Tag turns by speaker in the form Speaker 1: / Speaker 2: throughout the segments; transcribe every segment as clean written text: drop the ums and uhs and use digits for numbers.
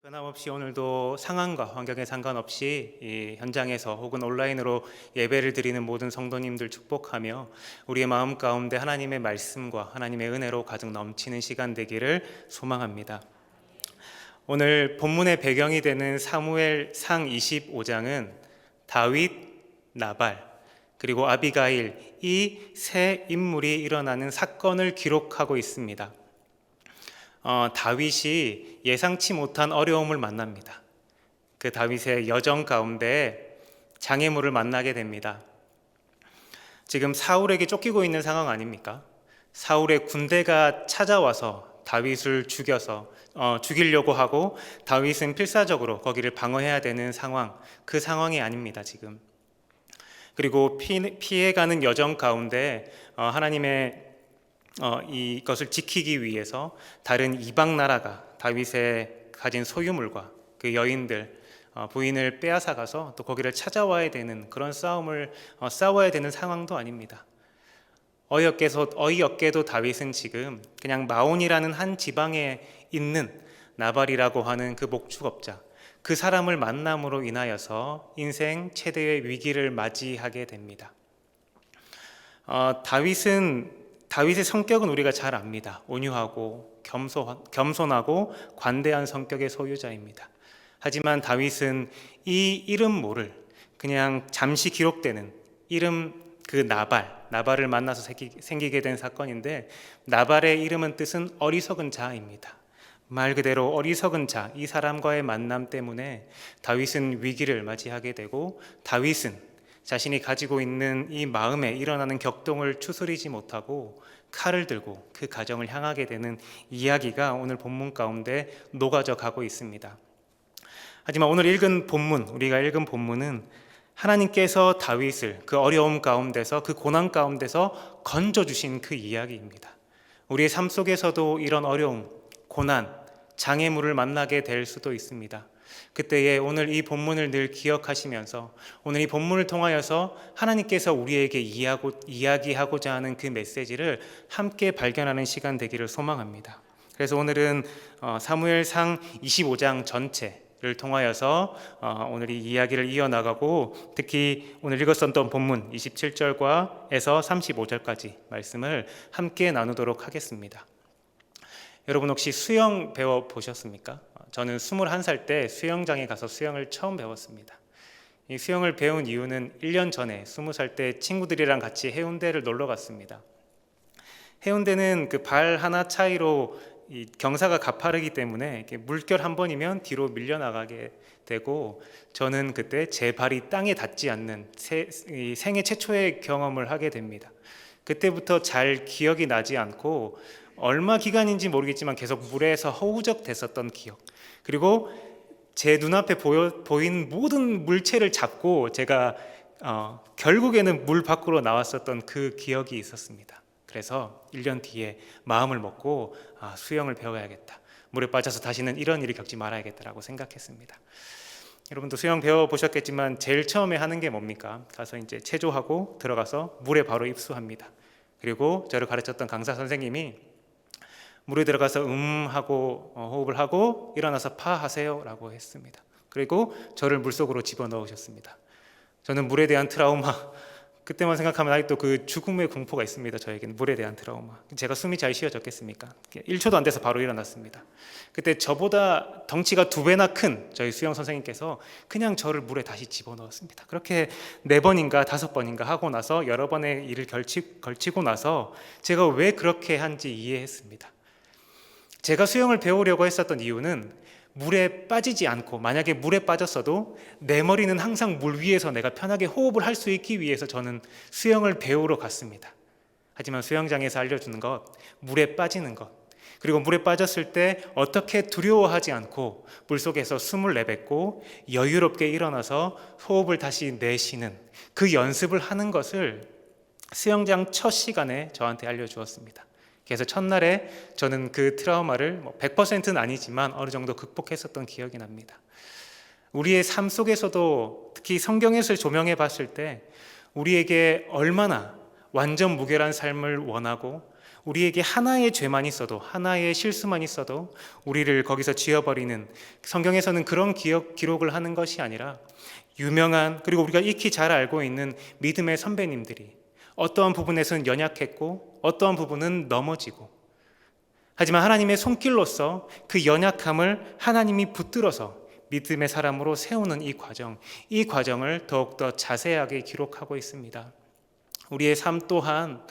Speaker 1: 변함없이 오늘도 상황과 환경에 상관없이 이 현장에서 혹은 온라인으로 예배를 드리는 모든 성도님들 축복하며 우리의 마음 가운데 하나님의 말씀과 하나님의 은혜로 가득 넘치는 시간 되기를 소망합니다. 오늘 본문의 배경이 되는 사무엘상 25장은 다윗, 나발, 그리고 아비가일 이 세 인물이 일어나는 사건을 기록하고 있습니다. 다윗이 예상치 못한 어려움을 만납니다. 그 다윗의 여정 가운데 장애물을 만나게 됩니다. 지금 사울에게 쫓기고 있는 상황 아닙니까? 사울의 군대가 찾아와서 다윗을 죽이려고 하고 다윗은 필사적으로 거기를 방어해야 되는 상황, 그 상황이 아닙니다 지금. 그리고 피해가는 여정 가운데 하나님의 이것을 지키기 위해서 다른 이방 나라가 다윗의 가진 소유물과 그 여인들, 부인을 빼앗아가서 또 거기를 찾아와야 되는 그런 싸워야 되는 상황도 아닙니다. 어이없게도 다윗은 지금 그냥 마온이라는 한 지방에 있는 나발이라고 하는 그 목축업자, 그 사람을 만남으로 인하여서 인생 최대의 위기를 맞이하게 됩니다. 다윗의 성격은 우리가 잘 압니다. 온유하고 겸손하고 관대한 성격의 소유자입니다. 하지만 다윗은 이 이름 모를 그냥 잠시 기록되는 이름 그 나발을 만나서 생기게 된 사건인데, 나발의 이름은 뜻은 어리석은 자입니다. 말 그대로 어리석은 자, 이 사람과의 만남 때문에 다윗은 위기를 맞이하게 되고, 다윗은 자신이 가지고 있는 이 마음에 일어나는 격동을 추스리지 못하고 칼을 들고 그 가정을 향하게 되는 이야기가 오늘 본문 가운데 녹아져 가고 있습니다. 하지만 오늘 우리가 읽은 본문은 하나님께서 다윗을 그 어려움 가운데서, 그 고난 가운데서 건져주신 그 이야기입니다. 우리의 삶 속에서도 이런 어려움, 고난, 장애물을 만나게 될 수도 있습니다. 그때에 오늘 이 본문을 늘 기억하시면서 오늘 이 본문을 통하여서 하나님께서 우리에게 이야기하고자 하는 그 메시지를 함께 발견하는 시간 되기를 소망합니다. 그래서 오늘은 사무엘상 25장 전체를 통하여서 오늘 이 이야기를 이어나가고, 특히 오늘 읽었었던 본문 27절에서 35절까지 말씀을 함께 나누도록 하겠습니다. 여러분 혹시 수영 배워보셨습니까? 저는 21살 때 수영장에 가서 수영을 처음 배웠습니다. 이 수영을 배운 이유는 1년 전에 20살 때 친구들이랑 같이 해운대를 놀러 갔습니다. 해운대는 그 발 하나 차이로 이 경사가 가파르기 때문에 물결 한 번이면 뒤로 밀려나가게 되고, 저는 그때 제 발이 땅에 닿지 않는 생애 최초의 경험을 하게 됩니다. 그때부터 잘 기억이 나지 않고 얼마 기간인지 모르겠지만 계속 물에서 허우적 됐었던 기억, 그리고 제 눈앞에 보인 모든 물체를 잡고 제가 결국에는 물 밖으로 나왔었던 그 기억이 있었습니다. 그래서 1년 뒤에 마음을 먹고 수영을 배워야겠다, 물에 빠져서 다시는 이런 일을 겪지 말아야겠다라고 생각했습니다. 여러분도 수영 배워보셨겠지만 제일 처음에 하는 게 뭡니까? 가서 이제 체조하고 들어가서 물에 바로 입수합니다. 그리고 저를 가르쳤던 강사 선생님이 물에 들어가서 하고 호흡을 하고 일어나서 파 하세요 라고 했습니다. 그리고 저를 물속으로 집어넣으셨습니다. 저는 물에 대한 트라우마, 그때만 생각하면 아직도 그 죽음의 공포가 있습니다. 저에게는 물에 대한 트라우마. 제가 숨이 잘 쉬어졌겠습니까? 1초도 안 돼서 바로 일어났습니다. 그때 저보다 덩치가 2배나 큰 저희 수영 선생님께서 그냥 저를 물에 다시 집어넣었습니다. 그렇게 4번인가 5번인가 하고 나서 여러 번의 일을 걸치고 나서 제가 왜 그렇게 한지 이해했습니다. 제가 수영을 배우려고 했었던 이유는 물에 빠지지 않고, 만약에 물에 빠졌어도 내 머리는 항상 물 위에서 내가 편하게 호흡을 할 수 있기 위해서 저는 수영을 배우러 갔습니다. 하지만 수영장에서 알려주는 것, 물에 빠지는 것, 그리고 물에 빠졌을 때 어떻게 두려워하지 않고 물속에서 숨을 내뱉고 여유롭게 일어나서 호흡을 다시 내쉬는 그 연습을 하는 것을 수영장 첫 시간에 저한테 알려주었습니다. 그래서 첫날에 저는 그 트라우마를 100%는 아니지만 어느 정도 극복했었던 기억이 납니다. 우리의 삶 속에서도 특히 성경에서 조명해 봤을 때 우리에게 얼마나 완전 무결한 삶을 원하고 우리에게 하나의 죄만 있어도, 하나의 실수만 있어도 우리를 거기서 지어버리는, 성경에서는 그런 기록을 하는 것이 아니라 유명한, 그리고 우리가 익히 잘 알고 있는 믿음의 선배님들이 어떠한 부분에서는 연약했고 어떠한 부분은 넘어지고, 하지만 하나님의 손길로서 그 연약함을 하나님이 붙들어서 믿음의 사람으로 세우는 이 과정을 더욱더 자세하게 기록하고 있습니다. 우리의 삶 또한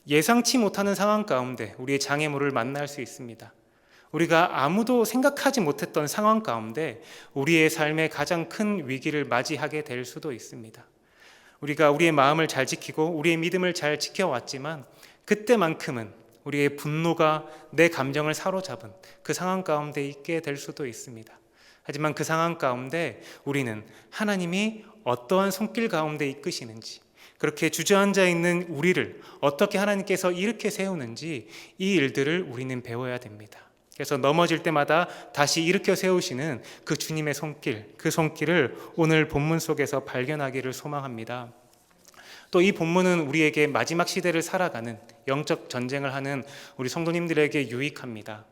Speaker 1: 예상치 못하는 상황 가운데 우리의 장애물을 만날 수 있습니다. 우리가 아무도 생각하지 못했던 상황 가운데 우리의 삶의 가장 큰 위기를 맞이하게 될 수도 있습니다. 우리가 우리의 마음을 잘 지키고 우리의 믿음을 잘 지켜왔지만 그때만큼은 우리의 분노가 내 감정을 사로잡은 그 상황 가운데 있게 될 수도 있습니다. 하지만 그 상황 가운데 우리는 하나님이 어떠한 손길 가운데 이끄시는지, 그렇게 주저앉아 있는 우리를 어떻게 하나님께서 이렇게 세우는지, 이 일들을 우리는 배워야 됩니다. 그래서 넘어질 때마다 다시 일으켜 세우시는 그 주님의 손길, 그 손길을 오늘 본문 속에서 발견하기를 소망합니다. 또 이 본문은 우리에게 마지막 시대를 살아가는 영적 전쟁을 하는 우리 성도님들에게 유익합니다.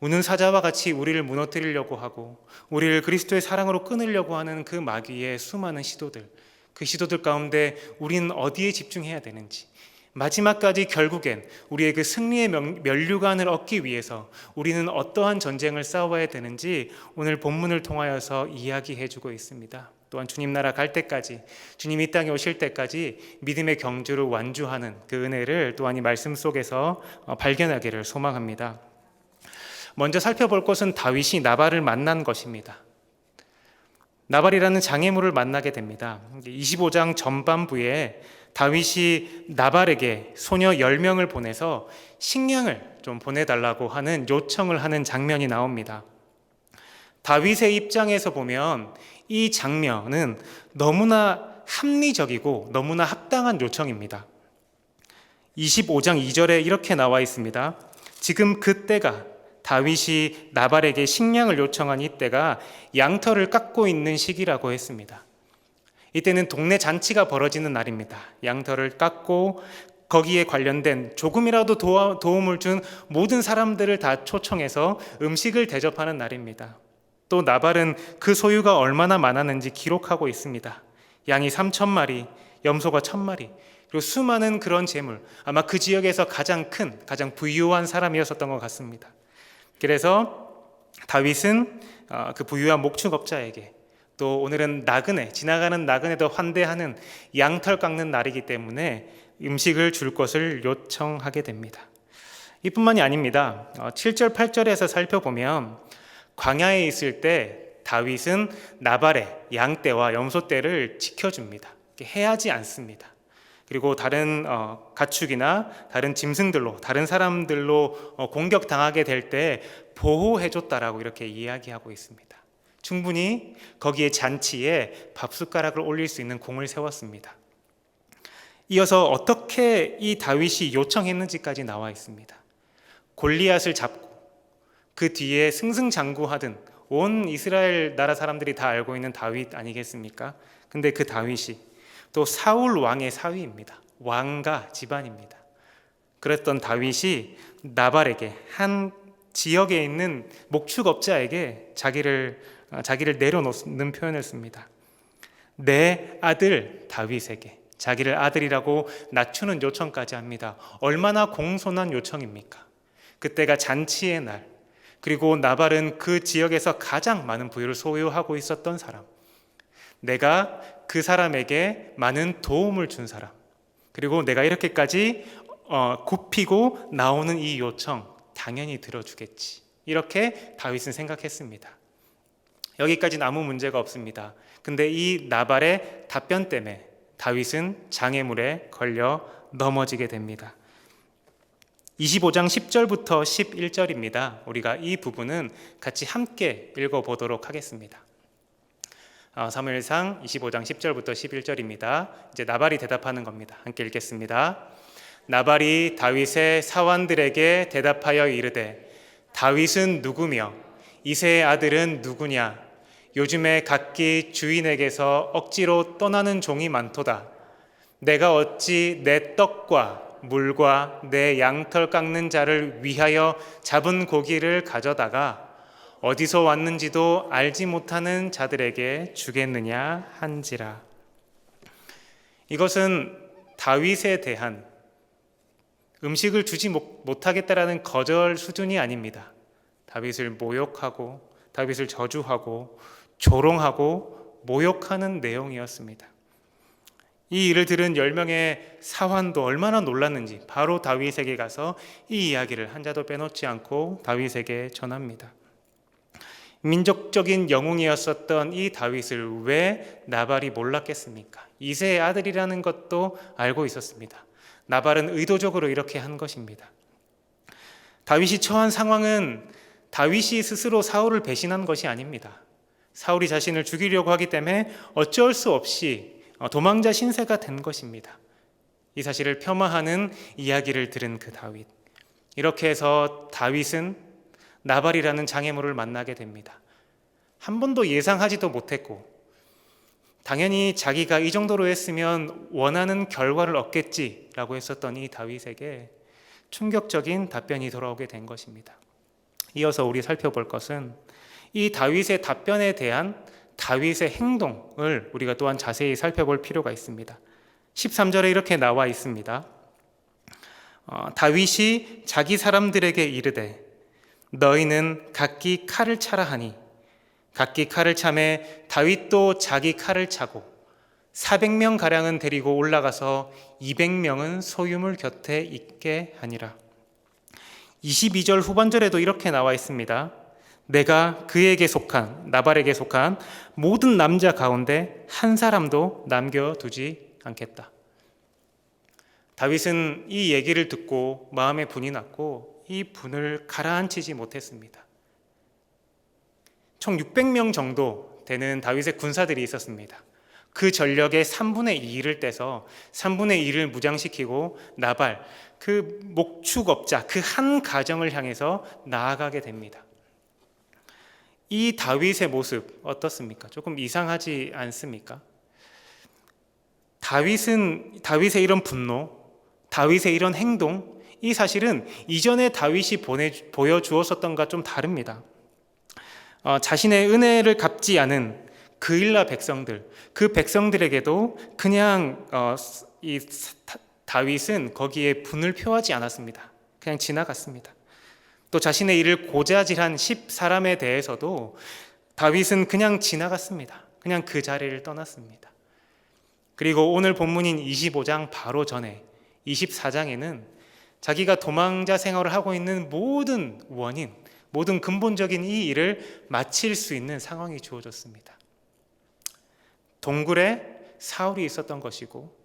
Speaker 1: 우는 사자와 같이 우리를 무너뜨리려고 하고 우리를 그리스도의 사랑으로 끊으려고 하는 그 마귀의 수많은 시도들, 그 시도들 가운데 우리는 어디에 집중해야 되는지, 마지막까지 결국엔 우리의 그 승리의 면류관을 얻기 위해서 우리는 어떠한 전쟁을 싸워야 되는지 오늘 본문을 통하여서 이야기해 주고 있습니다. 또한 주님 나라 갈 때까지, 주님이 이 땅에 오실 때까지 믿음의 경주를 완주하는 그 은혜를 또한 이 말씀 속에서 발견하기를 소망합니다. 먼저 살펴볼 것은 다윗이 나발을 만난 것입니다. 나발이라는 장애물을 만나게 됩니다. 25장 전반부에 다윗이 나발에게 소녀 10명을 보내서 식량을 좀 보내달라고 하는 요청을 하는 장면이 나옵니다. 다윗의 입장에서 보면 이 장면은 너무나 합리적이고 너무나 합당한 요청입니다. 25장 2절에 이렇게 나와 있습니다. 지금 그때가, 다윗이 나발에게 식량을 요청한 이때가 양털을 깎고 있는 시기라고 했습니다. 이때는 동네 잔치가 벌어지는 날입니다. 양털을 깎고 거기에 관련된 조금이라도 도움을 준 모든 사람들을 다 초청해서 음식을 대접하는 날입니다. 또 나발은 그 소유가 얼마나 많았는지 기록하고 있습니다. 양이 3,000마리, 염소가 1,000마리, 그리고 수많은 그런 재물, 아마 그 지역에서 가장 큰, 가장 부유한 사람이었던 것 같습니다. 그래서 다윗은 그 부유한 목축업자에게, 또 오늘은 나그네, 지나가는 나그네도 환대하는 양털 깎는 날이기 때문에 음식을 줄 것을 요청하게 됩니다. 이뿐만이 아닙니다. 7절, 8절에서 살펴보면 광야에 있을 때 다윗은 나발의 양떼와 염소떼를 지켜줍니다. 해하지 않습니다. 그리고 다른 가축이나 다른 짐승들로, 다른 사람들로 공격당하게 될 때 보호해줬다라고 이렇게 이야기하고 있습니다. 충분히 거기에 잔치에 밥숟가락을 올릴 수 있는 공을 세웠습니다. 이어서 어떻게 이 다윗이 요청했는지까지 나와 있습니다. 골리앗을 잡고 그 뒤에 승승장구하던 온 이스라엘 나라 사람들이 다 알고 있는 다윗 아니겠습니까? 근데 그 다윗이 또 사울 왕의 사위입니다. 왕가 집안입니다. 그랬던 다윗이 나발에게, 한 지역에 있는 목축업자에게 자기를 내려놓는 표현을 씁니다. 내 아들 다윗에게, 자기를 아들이라고 낮추는 요청까지 합니다. 얼마나 공손한 요청입니까? 그때가 잔치의 날, 그리고 나발은 그 지역에서 가장 많은 부유를 소유하고 있었던 사람, 내가 그 사람에게 많은 도움을 준 사람, 그리고 내가 이렇게까지 굽히고 나오는 이 요청 당연히 들어주겠지, 이렇게 다윗은 생각했습니다. 여기까지는 아무 문제가 없습니다. 근데 이 나발의 답변 때문에 다윗은 장애물에 걸려 넘어지게 됩니다. 25장 10절부터 11절입니다. 우리가 이 부분은 같이 함께 읽어보도록 하겠습니다. 사무엘상 25장 10절부터 11절입니다. 이제 나발이 대답하는 겁니다. 함께 읽겠습니다. 나발이 다윗의 사환들에게 대답하여 이르되, 다윗은 누구며 이새의 아들은 누구냐? 요즘에 각기 주인에게서 억지로 떠나는 종이 많도다. 내가 어찌 내 떡과 물과 내 양털 깎는 자를 위하여 잡은 고기를 가져다가 어디서 왔는지도 알지 못하는 자들에게 주겠느냐 한지라. 이것은 다윗에 대한 음식을 주지 못하겠다라는 거절 수준이 아닙니다. 다윗을 모욕하고 다윗을 저주하고 조롱하고 모욕하는 내용이었습니다. 이 일을 들은 10명의 사환도 얼마나 놀랐는지 바로 다윗에게 가서 이 이야기를 한 자도 빼놓지 않고 다윗에게 전합니다. 민족적인 영웅이었었던 이 다윗을 왜 나발이 몰랐겠습니까? 이새의 아들이라는 것도 알고 있었습니다. 나발은 의도적으로 이렇게 한 것입니다. 다윗이 처한 상황은 다윗이 스스로 사울을 배신한 것이 아닙니다. 사울이 자신을 죽이려고 하기 때문에 어쩔 수 없이 도망자 신세가 된 것입니다. 이 사실을 폄하하는 이야기를 들은 그 다윗. 이렇게 해서 다윗은 나발이라는 장애물을 만나게 됩니다. 한 번도 예상하지도 못했고 당연히 자기가 이 정도로 했으면 원하는 결과를 얻겠지라고 했었던 이 다윗에게 충격적인 답변이 돌아오게 된 것입니다. 이어서 우리 살펴볼 것은 이 다윗의 답변에 대한 다윗의 행동을 우리가 또한 자세히 살펴볼 필요가 있습니다. 13절에 이렇게 나와 있습니다. 다윗이 자기 사람들에게 이르되 너희는 각기 칼을 차라 하니 각기 칼을 차매 다윗도 자기 칼을 차고 400명 가량은 데리고 올라가서 200명은 소유물 곁에 있게 하니라. 22절 후반절에도 이렇게 나와 있습니다. 내가 그에게 속한 나발에게 속한 모든 남자 가운데 한 사람도 남겨두지 않겠다. 다윗은 이 얘기를 듣고 마음에 분이 났고 이 분을 가라앉히지 못했습니다. 총 600명 정도 되는 다윗의 군사들이 있었습니다. 그 전력의 3분의 2를 떼서 3분의 2를 무장시키고 나발, 그 목축업자, 그 한 가정을 향해서 나아가게 됩니다. 이 다윗의 모습 어떻습니까? 조금 이상하지 않습니까? 다윗의 이런 분노, 다윗의 이런 행동, 이 사실은 이전에 다윗이 보여주었었던 것과 좀 다릅니다. 자신의 은혜를 갚지 않은 그일라 백성들, 그 백성들에게도 그냥 이 다윗은 거기에 분을 표하지 않았습니다. 그냥 지나갔습니다. 또 자신의 일을 고자질한 10사람에 대해서도 다윗은 그냥 지나갔습니다. 그냥 그 자리를 떠났습니다. 그리고 오늘 본문인 25장 바로 전에 24장에는 자기가 도망자 생활을 하고 있는 모든 원인, 모든 근본적인 이 일을 마칠 수 있는 상황이 주어졌습니다. 동굴에 사울이 있었던 것이고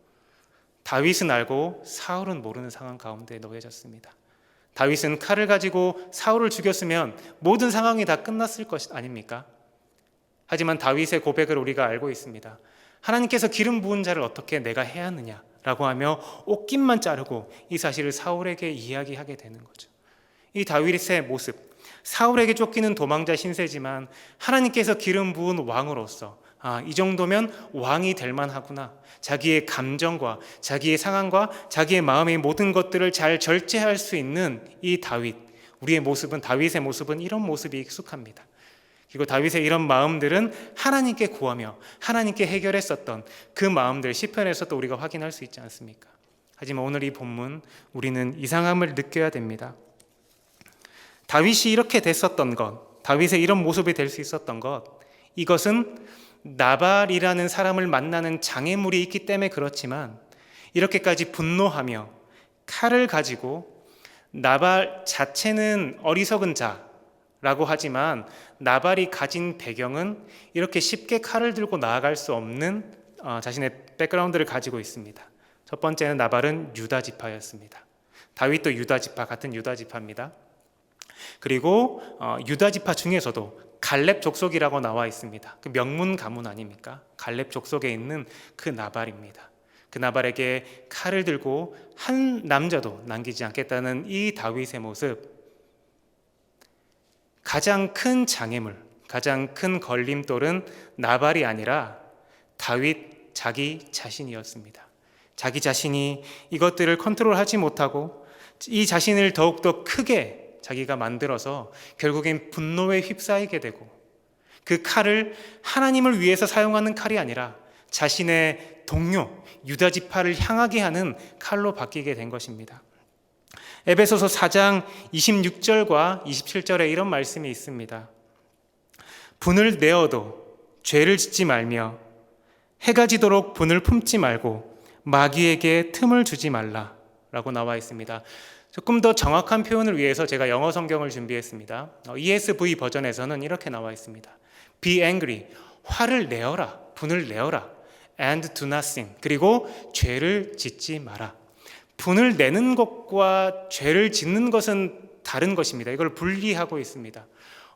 Speaker 1: 다윗은 알고 사울은 모르는 상황 가운데 놓여졌습니다. 다윗은 칼을 가지고 사울을 죽였으면 모든 상황이 다 끝났을 것 아닙니까? 하지만 다윗의 고백을 우리가 알고 있습니다. 하나님께서 기름 부은 자를 어떻게 내가 해야 하느냐라고 하며 옷깃만 자르고 이 사실을 사울에게 이야기하게 되는 거죠. 이 다윗의 모습, 사울에게 쫓기는 도망자 신세지만 하나님께서 기름 부은 왕으로서 이 정도면 왕이 될 만하구나. 자기의 감정과 자기의 상황과 자기의 마음의 모든 것들을 잘 절제할 수 있는 이 다윗, 우리의 모습은, 다윗의 모습은 이런 모습이 익숙합니다. 그리고 다윗의 이런 마음들은 하나님께 구하며 하나님께 해결했었던 그 마음들 시편에서도 우리가 확인할 수 있지 않습니까? 하지만 오늘 이 본문 우리는 이상함을 느껴야 됩니다. 다윗이 이렇게 됐었던 것, 다윗의 이런 모습이 될 수 있었던 것, 이것은 나발이라는 사람을 만나는 장애물이 있기 때문에 그렇지만 이렇게까지 분노하며 칼을 가지고 나발 자체는 어리석은 자라고 하지만 나발이 가진 배경은 이렇게 쉽게 칼을 들고 나아갈 수 없는 자신의 백그라운드를 가지고 있습니다. 첫 번째는 나발은 유다 지파였습니다. 다윗도 유다 지파, 같은 유다 지파입니다. 그리고 유다 지파 중에서도 갈렙 족속이라고 나와 있습니다. 그 명문 가문 아닙니까? 갈렙 족속에 있는 그 나발입니다. 그 나발에게 칼을 들고 한 남자도 남기지 않겠다는 이 다윗의 모습, 가장 큰 장애물, 가장 큰 걸림돌은 나발이 아니라 다윗 자기 자신이었습니다. 자기 자신이 이것들을 컨트롤하지 못하고 이 자신을 더욱더 크게 자기가 만들어서 결국엔 분노에 휩싸이게 되고, 그 칼을 하나님을 위해서 사용하는 칼이 아니라 자신의 동료 유다 지파를 향하게 하는 칼로 바뀌게 된 것입니다. 에베소서 4장 26절과 27절에 이런 말씀이 있습니다. 분을 내어도 죄를 짓지 말며 해가 지도록 분을 품지 말고 마귀에게 틈을 주지 말라 라고 나와 있습니다. 조금 더 정확한 표현을 위해서 제가 영어 성경을 준비했습니다. ESV 버전에서는 이렇게 나와 있습니다. Be angry, 화를 내어라, 분을 내어라. And do not sin, 그리고 죄를 짓지 마라. 분을 내는 것과 죄를 짓는 것은 다른 것입니다. 이걸 분리하고 있습니다.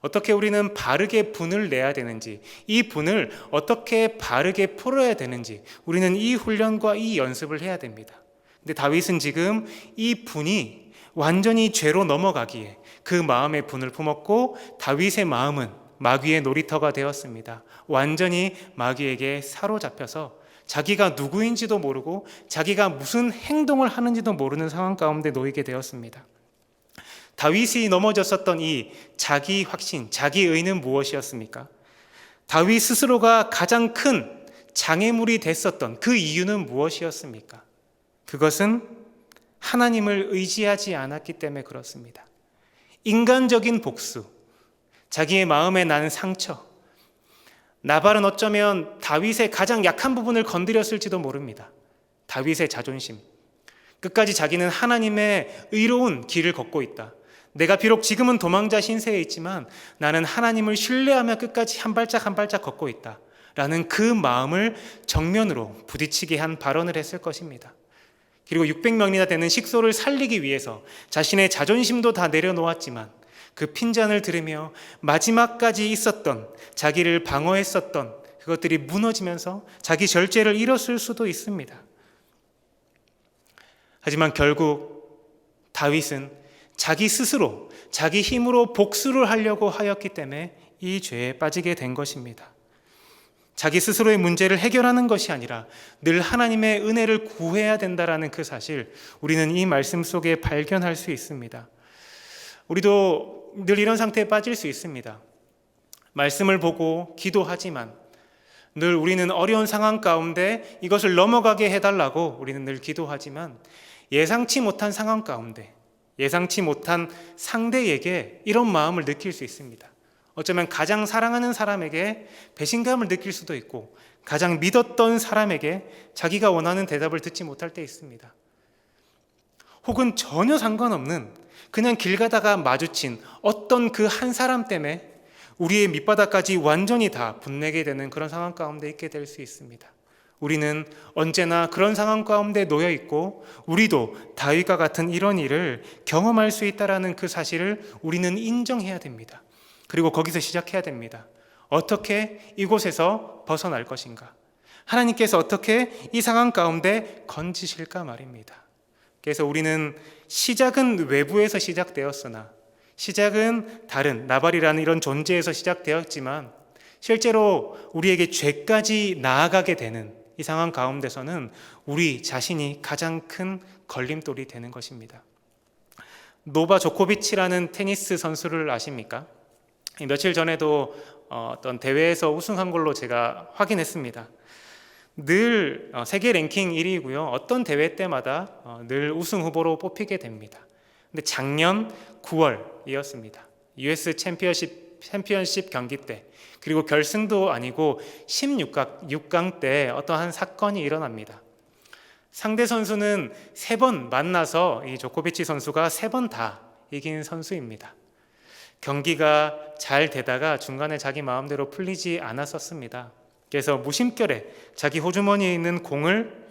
Speaker 1: 어떻게 우리는 바르게 분을 내야 되는지, 이 분을 어떻게 바르게 풀어야 되는지 우리는 이 훈련과 이 연습을 해야 됩니다. 근데 다윗은 지금 이 분이 완전히 죄로 넘어가기에 그 마음의 분을 품었고, 다윗의 마음은 마귀의 놀이터가 되었습니다. 완전히 마귀에게 사로잡혀서 자기가 누구인지도 모르고 자기가 무슨 행동을 하는지도 모르는 상황 가운데 놓이게 되었습니다. 다윗이 넘어졌었던 이 자기 확신, 자기의는 무엇이었습니까? 다윗 스스로가 가장 큰 장애물이 됐었던 그 이유는 무엇이었습니까? 그것은 하나님을 의지하지 않았기 때문에 그렇습니다. 인간적인 복수, 자기의 마음에 난 상처, 나발은 어쩌면 다윗의 가장 약한 부분을 건드렸을지도 모릅니다. 다윗의 자존심, 끝까지 자기는 하나님의 의로운 길을 걷고 있다. 내가 비록 지금은 도망자 신세에 있지만 나는 하나님을 신뢰하며 끝까지 한 발짝 한 발짝 걷고 있다 라는 그 마음을 정면으로 부딪히게 한 발언을 했을 것입니다. 그리고 600명이나 되는 식소를 살리기 위해서 자신의 자존심도 다 내려놓았지만 그 핀잔을 들으며 마지막까지 있었던, 자기를 방어했었던 그것들이 무너지면서 자기 절제를 잃었을 수도 있습니다. 하지만 결국 다윗은 자기 스스로, 자기 힘으로 복수를 하려고 하였기 때문에 이 죄에 빠지게 된 것입니다. 자기 스스로의 문제를 해결하는 것이 아니라 늘 하나님의 은혜를 구해야 된다는 그 사실, 우리는 이 말씀 속에 발견할 수 있습니다. 우리도 늘 이런 상태에 빠질 수 있습니다. 말씀을 보고 기도하지만 늘 우리는 어려운 상황 가운데 이것을 넘어가게 해달라고 우리는 늘 기도하지만 예상치 못한 상황 가운데, 예상치 못한 상대에게 이런 마음을 느낄 수 있습니다. 어쩌면 가장 사랑하는 사람에게 배신감을 느낄 수도 있고, 가장 믿었던 사람에게 자기가 원하는 대답을 듣지 못할 때 있습니다. 혹은 전혀 상관없는 그냥 길 가다가 마주친 어떤 그 한 사람 때문에 우리의 밑바닥까지 완전히 다 분내게 되는 그런 상황 가운데 있게 될 수 있습니다. 우리는 언제나 그런 상황 가운데 놓여 있고, 우리도 다윗과 같은 이런 일을 경험할 수 있다는 그 사실을 우리는 인정해야 됩니다. 그리고 거기서 시작해야 됩니다. 어떻게 이곳에서 벗어날 것인가? 하나님께서 어떻게 이 상황 가운데 건지실까 말입니다. 그래서 우리는 시작은 외부에서 시작되었으나, 시작은 다른 나발이라는 이런 존재에서 시작되었지만, 실제로 우리에게 죄까지 나아가게 되는 이 상황 가운데서는 우리 자신이 가장 큰 걸림돌이 되는 것입니다. 노바 조코비치라는 테니스 선수를 아십니까? 며칠 전에도 어떤 대회에서 우승한 걸로 제가 확인했습니다. 늘 세계 랭킹 1위고요. 어떤 대회 때마다 늘 우승 후보로 뽑히게 됩니다. 근데 작년 9월이었습니다. US 챔피언십 경기 때, 그리고 결승도 아니고 16강 때 어떠한 사건이 일어납니다. 상대 선수는 3번 만나서 이 조코비치 선수가 3번 다 이긴 선수입니다. 경기가 잘 되다가 중간에 자기 마음대로 풀리지 않았었습니다. 그래서 무심결에 자기 호주머니에 있는 공을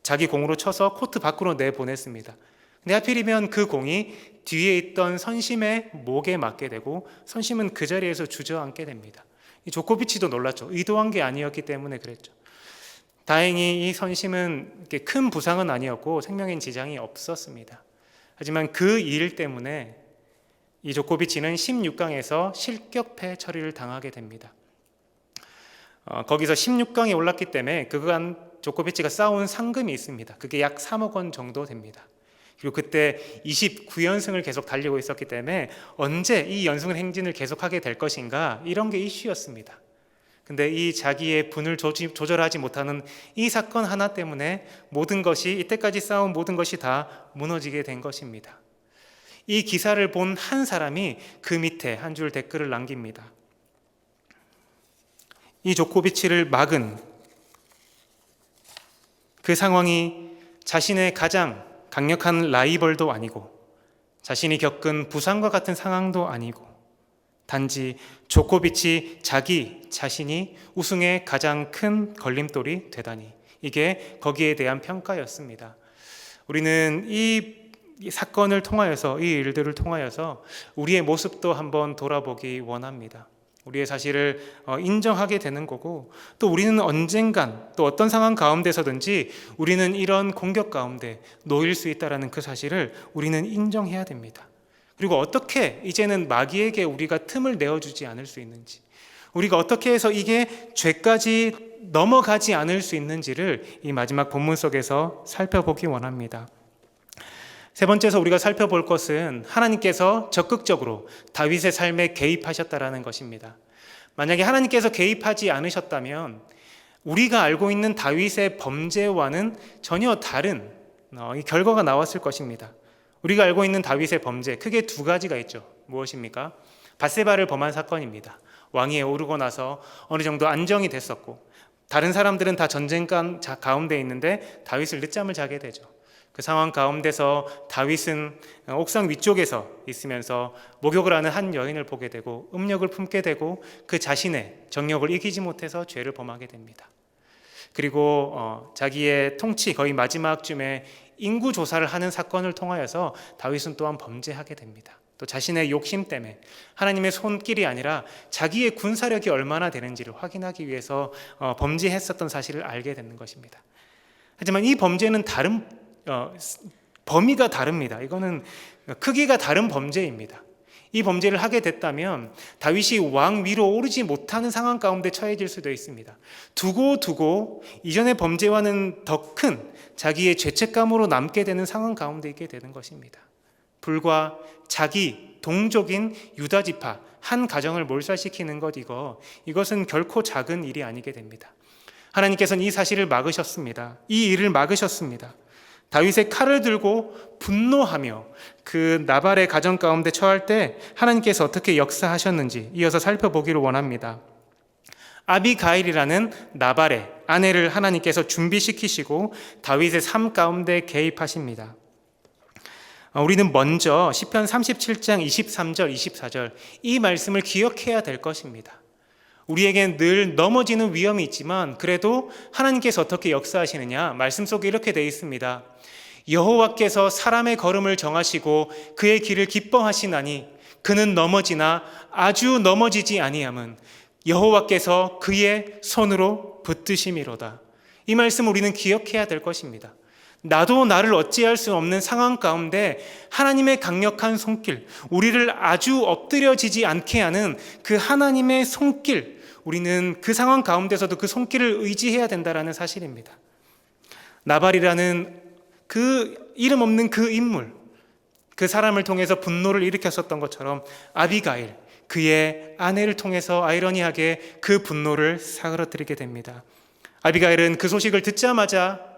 Speaker 1: 자기 공으로 쳐서 코트 밖으로 내보냈습니다. 근데 하필이면 그 공이 뒤에 있던 선심의 목에 맞게 되고, 선심은 그 자리에서 주저앉게 됩니다. 이 조코비치도 놀랐죠. 의도한 게 아니었기 때문에 그랬죠. 다행히 이 선심은 이렇게 큰 부상은 아니었고 생명엔 지장이 없었습니다. 하지만 그 일 때문에 이 조코비치는 16강에서 실격패 처리를 당하게 됩니다. 거기서 16강에 올랐기 때문에 그간 조코비치가 쌓아온 상금이 있습니다. 그게 약 3억 원 정도 됩니다. 그리고 그때 29연승을 계속 달리고 있었기 때문에 언제 이 연승 행진을 계속하게 될 것인가, 이런 게 이슈였습니다. 근데 이 자기의 분을 조절하지 못하는 이 사건 하나 때문에 모든 것이, 이때까지 쌓아온 모든 것이 다 무너지게 된 것입니다. 이 기사를 본 한 사람이 그 밑에 한 줄 댓글을 남깁니다. 이 조코비치를 막은 그 상황이 자신의 가장 강력한 라이벌도 아니고 자신이 겪은 부상과 같은 상황도 아니고 단지 조코비치 자신이 우승의 가장 큰 걸림돌이 되다니, 이게 거기에 대한 평가였습니다. 우리는 이 사건을 통하여서, 이 일들을 통하여서 우리의 모습도 한번 돌아보기 원합니다. 우리의 사실을 인정하게 되는 거고, 또 우리는 언젠간 또 어떤 상황 가운데서든지 우리는 이런 공격 가운데 놓일 수 있다는 그 사실을 우리는 인정해야 됩니다. 그리고 어떻게 이제는 마귀에게 우리가 틈을 내어주지 않을 수 있는지, 우리가 어떻게 해서 이게 죄까지 넘어가지 않을 수 있는지를 이 마지막 본문 속에서 살펴보기 원합니다. 세 번째서 우리가 살펴볼 것은 하나님께서 적극적으로 다윗의 삶에 개입하셨다라는 것입니다. 만약에 하나님께서 개입하지 않으셨다면 우리가 알고 있는 다윗의 범죄와는 전혀 다른 결과가 나왔을 것입니다. 우리가 알고 있는 다윗의 범죄, 크게 두 가지가 있죠. 무엇입니까? 밧세바를 범한 사건입니다. 왕위에 오르고 나서 어느 정도 안정이 됐었고 다른 사람들은 다 전쟁 가운데 있는데 다윗을 늦잠을 자게 되죠. 그 상황 가운데서 다윗은 옥상 위쪽에서 있으면서 목욕을 하는 한 여인을 보게 되고 음욕을 품게 되고 그 자신의 정욕을 이기지 못해서 죄를 범하게 됩니다. 그리고 자기의 통치 거의 마지막쯤에 인구 조사를 하는 사건을 통하여서 다윗은 또한 범죄하게 됩니다. 또 자신의 욕심 때문에 하나님의 손길이 아니라 자기의 군사력이 얼마나 되는지를 확인하기 위해서 범죄했었던 사실을 알게 되는 것입니다. 하지만 이 범죄는 범위가 다릅니다. 이거는 크기가 다른 범죄입니다. 이 범죄를 하게 됐다면 다윗이 왕 위로 오르지 못하는 상황 가운데 처해질 수도 있습니다. 두고 이전의 범죄와는 더 큰 자기의 죄책감으로 남게 되는 상황 가운데 있게 되는 것입니다. 불과 자기 동족인 유다 지파 한 가정을 몰살시키는 것, 이것은 결코 작은 일이 아니게 됩니다. 하나님께서는 이 사실을 막으셨습니다. 이 일을 막으셨습니다. 다윗의 칼을 들고 분노하며 그 나발의 가정 가운데 처할 때 하나님께서 어떻게 역사하셨는지 이어서 살펴보기를 원합니다. 아비가일이라는 나발의 아내를 하나님께서 준비시키시고 다윗의 삶 가운데 개입하십니다. 우리는 먼저 시편 37장 23절 24절 이 말씀을 기억해야 될 것입니다. 우리에겐 늘 넘어지는 위험이 있지만 그래도 하나님께서 어떻게 역사하시느냐, 말씀 속에 이렇게 되어 있습니다. 여호와께서 사람의 걸음을 정하시고 그의 길을 기뻐하시나니 그는 넘어지나 아주 넘어지지 아니함은 여호와께서 그의 손으로 붙드심이로다. 이 말씀 우리는 기억해야 될 것입니다. 나도 나를 어찌할 수 없는 상황 가운데 하나님의 강력한 손길, 우리를 아주 엎드려지지 않게 하는 그 하나님의 손길, 우리는 그 상황 가운데서도 그 손길을 의지해야 된다는 사실입니다. 나발이라는 그 이름 없는 그 인물, 그 사람을 통해서 분노를 일으켰었던 것처럼 아비가일, 그의 아내를 통해서 아이러니하게 그 분노를 사그러뜨리게 됩니다. 아비가일은 그 소식을 듣자마자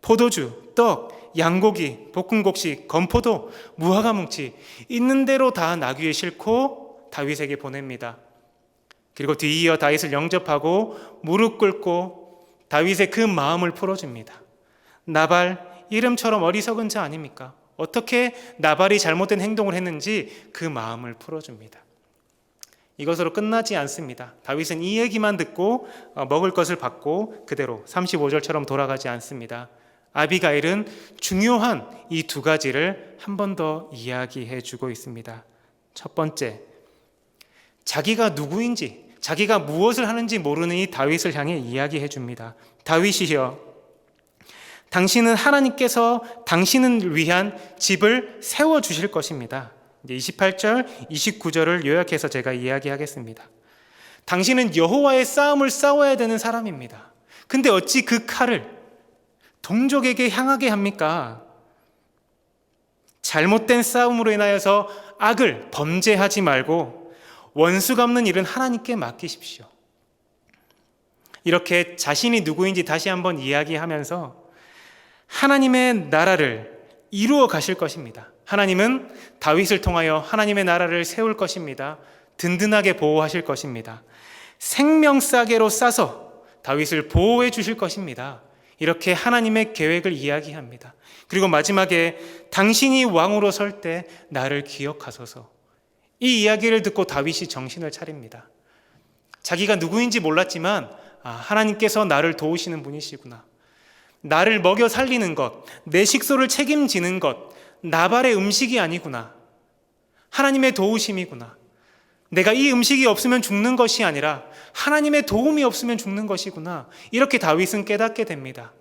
Speaker 1: 포도주, 떡, 양고기, 볶음곡식, 건포도, 무화과 뭉치 있는 대로 다 나귀에 싣고 다윗에게 보냅니다. 그리고 뒤이어 다윗을 영접하고 무릎 꿇고 다윗의 그 마음을 풀어줍니다. 나발, 이름처럼 어리석은 자 아닙니까? 어떻게 나발이 잘못된 행동을 했는지 그 마음을 풀어줍니다. 이것으로 끝나지 않습니다. 다윗은 이 얘기만 듣고 먹을 것을 받고 그대로 35절처럼 돌아가지 않습니다. 아비가일은 중요한 이 두 가지를 한 번 더 이야기해 주고 있습니다. 첫 번째, 자기가 누구인지, 자기가 무엇을 하는지 모르는 이 다윗을 향해 이야기해 줍니다. 다윗이여, 당신은 하나님께서 당신을 위한 집을 세워주실 것입니다. 28절, 29절을 요약해서 제가 이야기하겠습니다. 당신은 여호와의 싸움을 싸워야 되는 사람입니다. 근데 어찌 그 칼을 동족에게 향하게 합니까? 잘못된 싸움으로 인하여서 악을 범죄하지 말고 원수 갚는 일은 하나님께 맡기십시오. 이렇게 자신이 누구인지 다시 한번 이야기하면서 하나님의 나라를 이루어 가실 것입니다. 하나님은 다윗을 통하여 하나님의 나라를 세울 것입니다. 든든하게 보호하실 것입니다. 생명싸개로 싸서 다윗을 보호해 주실 것입니다. 이렇게 하나님의 계획을 이야기합니다. 그리고 마지막에 당신이 왕으로 설 때 나를 기억하소서. 이 이야기를 듣고 다윗이 정신을 차립니다. 자기가 누구인지 몰랐지만 하나님께서 나를 도우시는 분이시구나. 나를 먹여 살리는 것, 내 식소를 책임지는 것, 나발의 음식이 아니구나. 하나님의 도우심이구나. 내가 이 음식이 없으면 죽는 것이 아니라 하나님의 도움이 없으면 죽는 것이구나. 이렇게 다윗은 깨닫게 됩니다.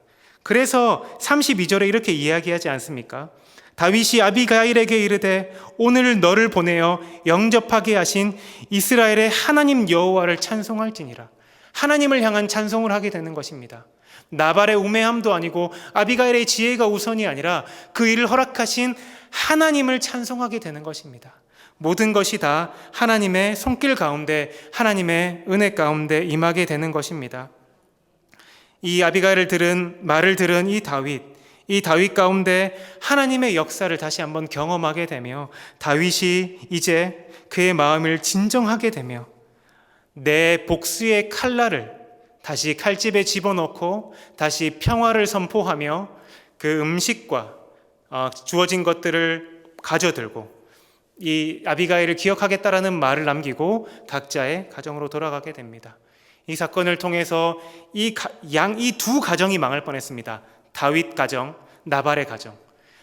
Speaker 1: 그래서 32절에 이렇게 이야기하지 않습니까? 다윗이 아비가일에게 이르되 오늘 너를 보내어 영접하게 하신 이스라엘의 하나님 여호와를 찬송할지니라. 하나님을 향한 찬송을 하게 되는 것입니다. 나발의 우매함도 아니고 아비가일의 지혜가 우선이 아니라 그 일을 허락하신 하나님을 찬송하게 되는 것입니다. 모든 것이 다 하나님의 손길 가운데, 하나님의 은혜 가운데 임하게 되는 것입니다. 이 아비가일을 말을 들은 이 다윗 가운데 하나님의 역사를 다시 한번 경험하게 되며 다윗이 이제 그의 마음을 진정하게 되며 내 복수의 칼날을 다시 칼집에 집어넣고 다시 평화를 선포하며 그 음식과 주어진 것들을 가져들고 이 아비가일을 기억하겠다라는 말을 남기고 각자의 가정으로 돌아가게 됩니다. 이 사건을 통해서 이 두 가정이 망할 뻔했습니다. 다윗 가정, 나발의 가정.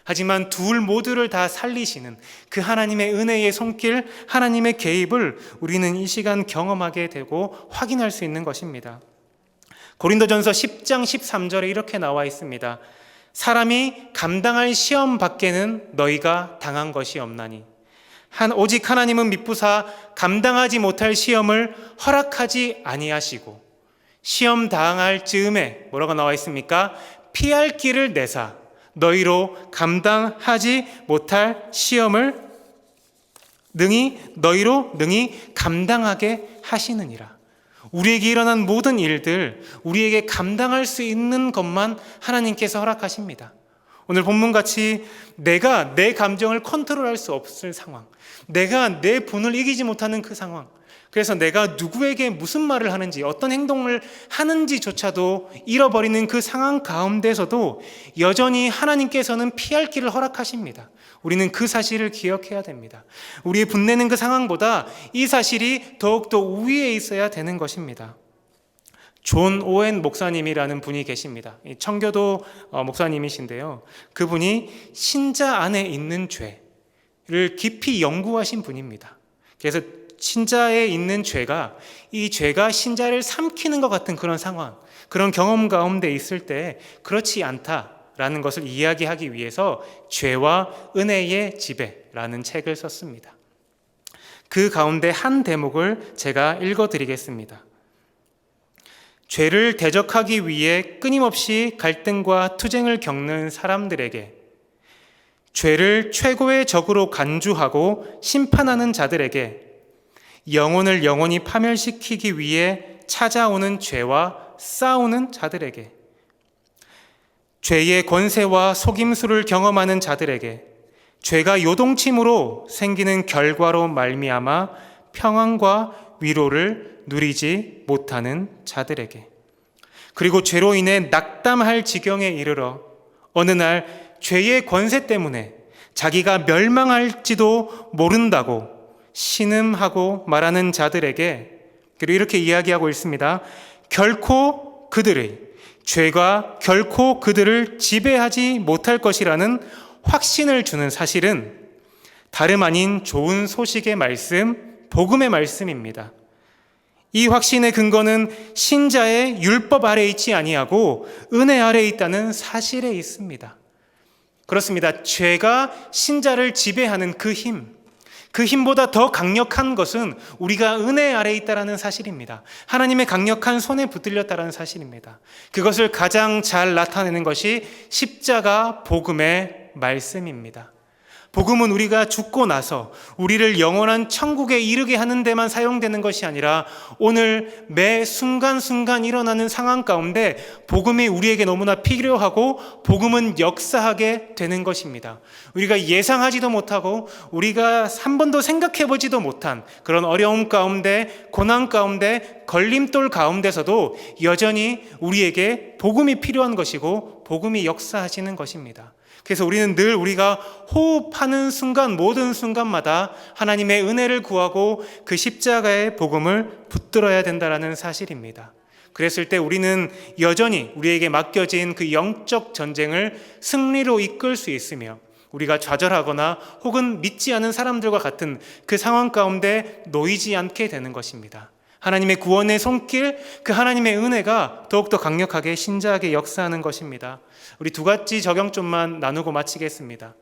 Speaker 1: 하지만 둘 모두를 다 살리시는 그 하나님의 은혜의 손길, 하나님의 개입을 우리는 이 시간 경험하게 되고 확인할 수 있는 것입니다. 고린도전서 10장 13절에 이렇게 나와 있습니다. 사람이 감당할 시험 밖에는 너희가 당한 것이 없나니 오직 하나님은 미쁘사 감당하지 못할 시험을 허락하지 아니하시고 시험 당할 즈음에 뭐라고 나와 있습니까? 피할 길을 내사 너희로 감당하지 못할 시험을 너희로 능히 감당하게 하시느니라. 우리에게 일어난 모든 일들, 우리에게 감당할 수 있는 것만 하나님께서 허락하십니다. 오늘 본문같이 내가 내 감정을 컨트롤할 수 없을 상황, 내가 내 분을 이기지 못하는 그 상황, 그래서 내가 누구에게 무슨 말을 하는지 어떤 행동을 하는지조차도 잃어버리는 그 상황 가운데서도 여전히 하나님께서는 피할 길을 허락하십니다. 우리는 그 사실을 기억해야 됩니다. 우리의 분내는 그 상황보다 이 사실이 더욱더 우위에 있어야 되는 것입니다. 존 오웬 목사님이라는 분이 계십니다. 청교도 목사님이신데요. 그분이 신자 안에 있는 죄를 깊이 연구하신 분입니다. 그래서 신자에 있는 죄가 이 죄가 신자를 삼키는 것 같은 그런 상황, 그런 경험 가운데 있을 때 그렇지 않다라는 것을 이야기하기 위해서 죄와 은혜의 지배라는 책을 썼습니다. 그 가운데 한 대목을 제가 읽어드리겠습니다. 죄를 대적하기 위해 끊임없이 갈등과 투쟁을 겪는 사람들에게, 죄를 최고의 적으로 간주하고 심판하는 자들에게, 영혼을 영원히 파멸시키기 위해 찾아오는 죄와 싸우는 자들에게, 죄의 권세와 속임수를 경험하는 자들에게, 죄가 요동침으로 생기는 결과로 말미암아 평안과 위로를 누리지 못하는 자들에게, 그리고 죄로 인해 낙담할 지경에 이르러 어느 날 죄의 권세 때문에 자기가 멸망할지도 모른다고 신음하고 말하는 자들에게, 그리고 이렇게 이야기하고 있습니다. 죄가 결코 그들을 지배하지 못할 것이라는 확신을 주는 사실은 다름 아닌 좋은 소식의 말씀, 복음의 말씀입니다. 이 확신의 근거는 신자의 율법 아래에 있지 아니하고 은혜 아래에 있다는 사실에 있습니다. 그렇습니다. 죄가 신자를 지배하는 그 힘, 그 힘보다 더 강력한 것은 우리가 은혜 아래에 있다라는 사실입니다. 하나님의 강력한 손에 붙들렸다라는 사실입니다. 그것을 가장 잘 나타내는 것이 십자가 복음의 말씀입니다. 복음은 우리가 죽고 나서 우리를 영원한 천국에 이르게 하는 데만 사용되는 것이 아니라 오늘 매 순간순간 일어나는 상황 가운데 복음이 우리에게 너무나 필요하고 복음은 역사하게 되는 것입니다. 우리가 예상하지도 못하고 우리가 한 번도 생각해보지도 못한 그런 어려움 가운데, 고난 가운데, 걸림돌 가운데서도 여전히 우리에게 복음이 필요한 것이고 복음이 역사하시는 것입니다. 그래서 우리는 늘 우리가 호흡하는 순간, 모든 순간마다 하나님의 은혜를 구하고 그 십자가의 복음을 붙들어야 된다는 사실입니다. 그랬을 때 우리는 여전히 우리에게 맡겨진 그 영적 전쟁을 승리로 이끌 수 있으며 우리가 좌절하거나 혹은 믿지 않은 사람들과 같은 그 상황 가운데 놓이지 않게 되는 것입니다. 하나님의 구원의 손길, 그 하나님의 은혜가 더욱더 강력하게 신자에게 역사하는 것입니다. 우리 두 가지 적용 좀만 나누고 마치겠습니다.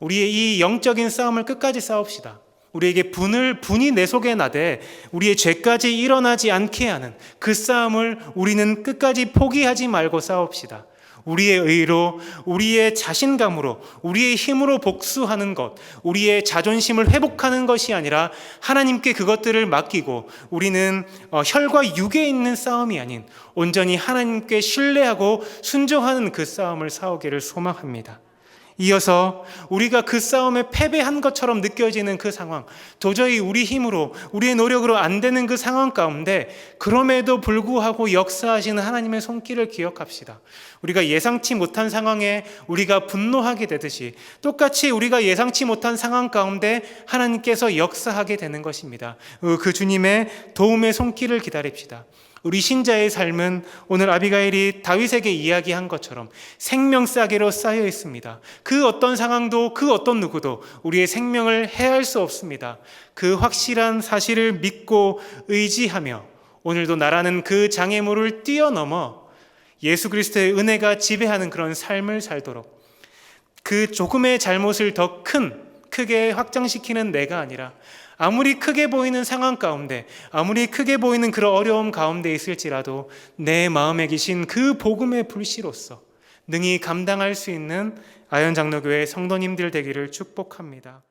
Speaker 1: 우리의 이 영적인 싸움을 끝까지 싸웁시다. 우리에게 분이 내 속에 나되 우리의 죄까지 일어나지 않게 하는 그 싸움을 우리는 끝까지 포기하지 말고 싸웁시다. 우리의 의로, 우리의 자신감으로, 우리의 힘으로 복수하는 것, 우리의 자존심을 회복하는 것이 아니라 하나님께 그것들을 맡기고 우리는 혈과 육에 있는 싸움이 아닌 온전히 하나님께 신뢰하고 순종하는 그 싸움을 싸우기를 소망합니다. 이어서 우리가 그 싸움에 패배한 것처럼 느껴지는 그 상황, 도저히 우리 힘으로 우리의 노력으로 안 되는 그 상황 가운데 그럼에도 불구하고 역사하시는 하나님의 손길을 기억합시다. 우리가 예상치 못한 상황에 우리가 분노하게 되듯이 똑같이 우리가 예상치 못한 상황 가운데 하나님께서 역사하게 되는 것입니다. 그 주님의 도움의 손길을 기다립시다. 우리 신자의 삶은 오늘 아비가일이 다윗에게 이야기한 것처럼 생명싸개로 쌓여 있습니다. 그 어떤 상황도 그 어떤 누구도 우리의 생명을 해할 수 없습니다. 그 확실한 사실을 믿고 의지하며 오늘도 나라는 그 장애물을 뛰어넘어 예수 그리스도의 은혜가 지배하는 그런 삶을 살도록 그 조금의 잘못을 더 크게 확장시키는 내가 아니라 아무리 크게 보이는 상황 가운데, 아무리 크게 보이는 그런 어려움 가운데 있을지라도 내 마음에 계신 그 복음의 불씨로서 능히 감당할 수 있는 아현장로교회 성도님들 되기를 축복합니다.